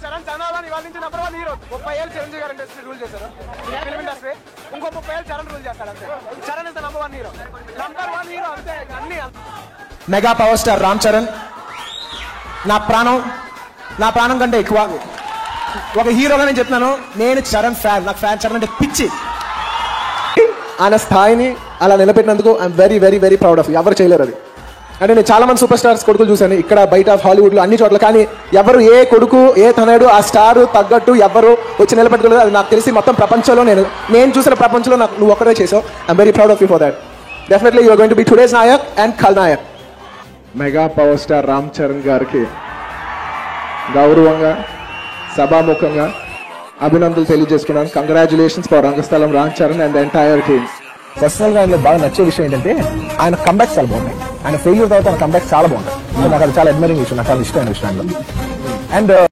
చరణ్ చంద్రబాబు ఇవాళ నుంచి number 1 hero. 30 ఏళ్ళు చిరంజీవి గారు ఇండస్ట్రీ రూల్ చేశారు, ఫిల్మ్ ఇండస్ట్రీ. ఇంకో 30 ఏళ్ళు చరణ్ రూల్ చేస్తాడు అంతే. Charan is number 1 hero, number 1 hero అంతే. అన్ని mega power star Ram Charan నా ప్రాణం కంటే ఎక్కువ. ఒక హీరోగా నేను చెప్తున్నాను, నేను చరణ్ ఫ్యాన్. నాకు చరణ్ అంటే పిచ్చి. ఆయన స్థాయిని అలా నిలబెట్టినందుకు I'm very very very proud of. ఎవరు చేయలేరు అది. అంటే నేను చాలా మంది సూపర్ స్టార్స్ కొడుకులు చూశాను ఇక్కడ బయట హాలీవుడ్లో అన్ని చోట్ల, కానీ ఎవరు ఏ కొడుకు ఏ తనయుడు ఆ స్టార్ తగ్గట్టు ఎవరు వచ్చి నిలబెట్టుకోలేదు. అది నాకు తెలిసి మొత్తం ప్రపంచంలో నేను చూసిన ప్రపంచంలో నాకు నువ్వు ఒక్కడే చేసావు. I'm very proud of you for that. Definitely you are going to be today's Nayak and Khalnayak. Mega power star Ram Charan గారికి గౌరవంగా సభాముఖంగా అభినందనలు తెలియజేసుకున్నాను. Congratulations for Rangasthalam Ram Charan and the entire team. Personal గా ఆయనలో బాగా నచ్చే విషయం ఏంటంటే ఆయన కంబ్యాక్ చాలా బాగున్నాయి. ఆయన ఫెయిల్యూర్ తర్వాత ఆయన కంబ్యాక్ చాలా బాగుంటాయి. నాకు అది చాలా అడ్మైరింగ్ విషయం, నాకు చాలా ఇష్టమైన విషయంలో. అండ్